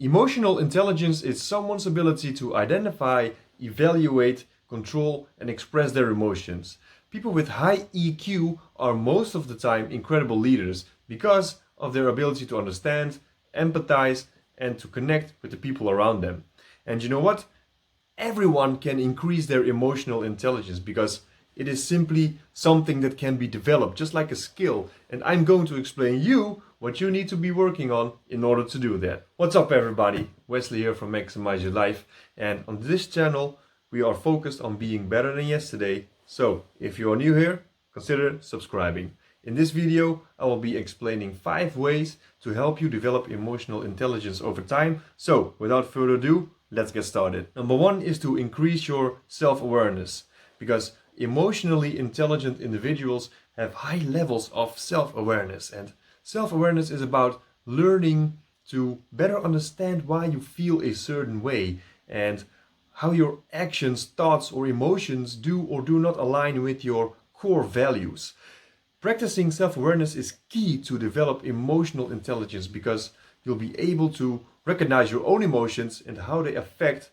Emotional intelligence is someone's ability to identify, evaluate, control, and express their emotions. People with high EQ are most of the time incredible leaders because of their ability to understand, empathize, and to connect with the people around them. And you know what? Everyone can increase their emotional intelligence because it is simply something that can be developed, just like a skill. And I'm going to explain you what you need to be working on in order to do that. What's up everybody? Wesley here from Maximize Your Life. And on this channel, we are focused on being better than yesterday. So if you are new here, consider subscribing. In this video, I will be explaining 5 ways to help you develop emotional intelligence over time. So without further ado, let's get started. Number 1 is to increase your self-awareness, because emotionally intelligent individuals have high levels of self-awareness, and self-awareness is about learning to better understand why you feel a certain way and how your actions, thoughts or emotions do or do not align with your core values. Practicing self-awareness is key to develop emotional intelligence because you'll be able to recognize your own emotions and how they affect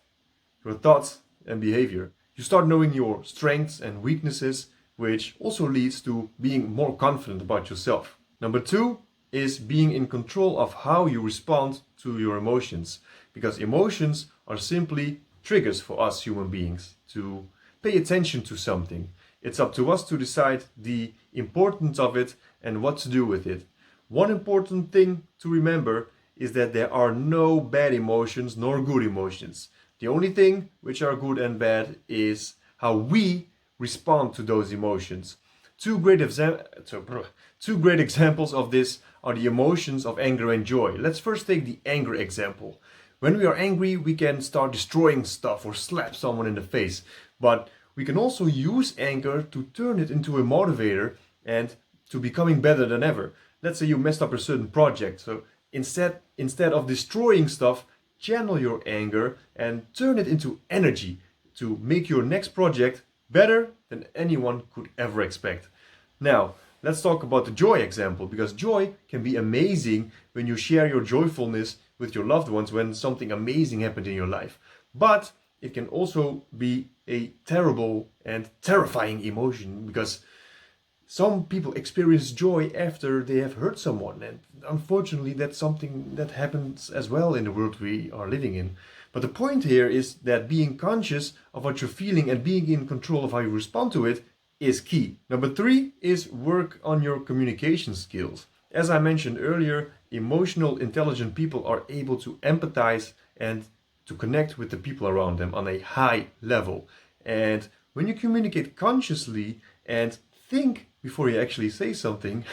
your thoughts and behavior. You start knowing your strengths and weaknesses, which also leads to being more confident about yourself. Number 2 is being in control of how you respond to your emotions, because emotions are simply triggers for us human beings to pay attention to something. It's up to us to decide the importance of it and what to do with it. One important thing to remember is that there are no bad emotions nor good emotions. The only thing which are good and bad is how we respond to those emotions. Two great examples of this are the emotions of anger and joy. Let's first take the anger example. When we are angry, we can start destroying stuff or slap someone in the face. But we can also use anger to turn it into a motivator and to becoming better than ever. Let's say you messed up a certain project. So instead of destroying stuff, channel your anger and turn it into energy to make your next project better than anyone could ever expect. Now, let's talk about the joy example, because joy can be amazing when you share your joyfulness with your loved ones when something amazing happened in your life. But it can also be a terrible and terrifying emotion, because some people experience joy after they have hurt someone, and unfortunately that's something that happens as well in the world we are living in. But the point here is that being conscious of what you're feeling and being in control of how you respond to it is key. Number 3 is work on your communication skills. As I mentioned earlier, emotional intelligent people are able to empathize and to connect with the people around them on a high level. And when you communicate consciously and think before you actually say something,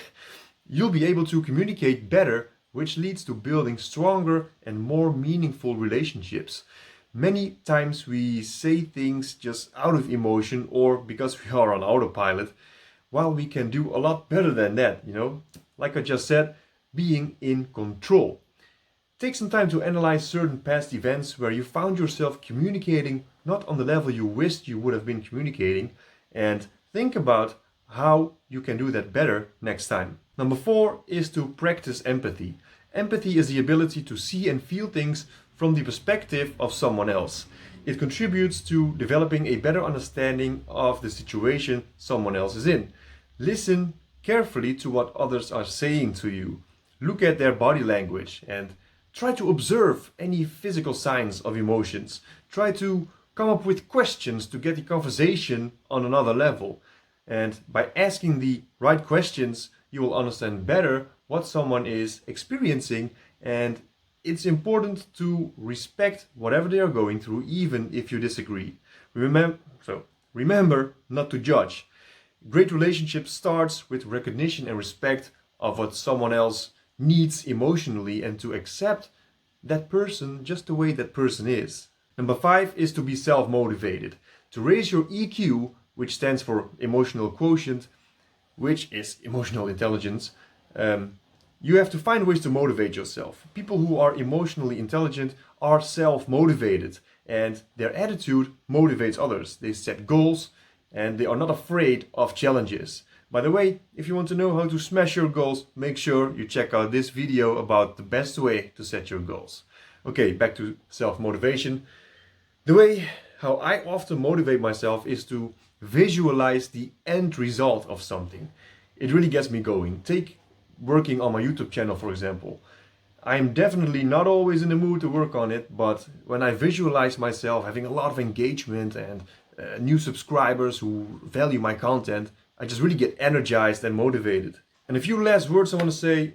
you'll be able to communicate better, which leads to building stronger and more meaningful relationships. Many times we say things just out of emotion or because we are on autopilot, while we can do a lot better than that, Like I just said, being in control. Take some time to analyze certain past events where you found yourself communicating not on the level you wished you would have been communicating, and think about how you can do that better next time. Number 4 is to practice empathy. Empathy is the ability to see and feel things from the perspective of someone else. It contributes to developing a better understanding of the situation someone else is in. Listen carefully to what others are saying to you. Look at their body language and try to observe any physical signs of emotions. Try to come up with questions to get the conversation on another level. And by asking the right questions, you will understand better what someone is experiencing, and it's important to respect whatever they are going through, even if you disagree. Remember not to judge. Great relationship starts with recognition and respect of what someone else needs emotionally, and to accept that person just the way that person is. Number 5 is to be self-motivated. To raise your EQ, which stands for emotional quotient, which is emotional intelligence, you have to find ways to motivate yourself. People who are emotionally intelligent are self-motivated, and their attitude motivates others. They set goals and they are not afraid of challenges. By the way, if you want to know how to smash your goals, make sure you check out this video about the best way to set your goals. Okay, back to self-motivation. The way how I often motivate myself is to visualize the end result of something. It really gets me going. Take working on my YouTube channel, for example. I'm definitely not always in the mood to work on it, but when I visualize myself having a lot of engagement and new subscribers who value my content, I just really get energized and motivated. And a few last words I want to say.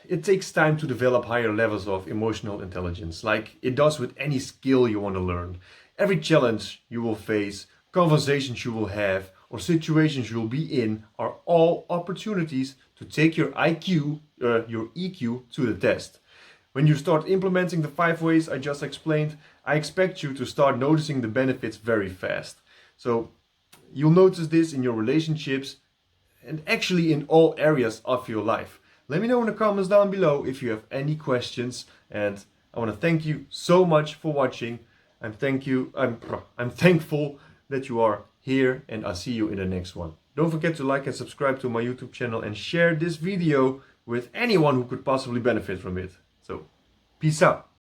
It takes time to develop higher levels of emotional intelligence, like it does with any skill you want to learn. Every challenge you will face, conversations you will have, or situations you will be in are all opportunities to take your IQ, your EQ to the test. When you start implementing the 5 ways I just explained, I expect you to start noticing the benefits very fast. So you'll notice this in your relationships and actually in all areas of your life. Let me know in the comments down below if you have any questions, and I want to thank you so much for watching. I'm thankful that you are here, and I'll see you in the next one. Don't forget to like and subscribe to my YouTube channel and share this video with anyone who could possibly benefit from it. So, peace out.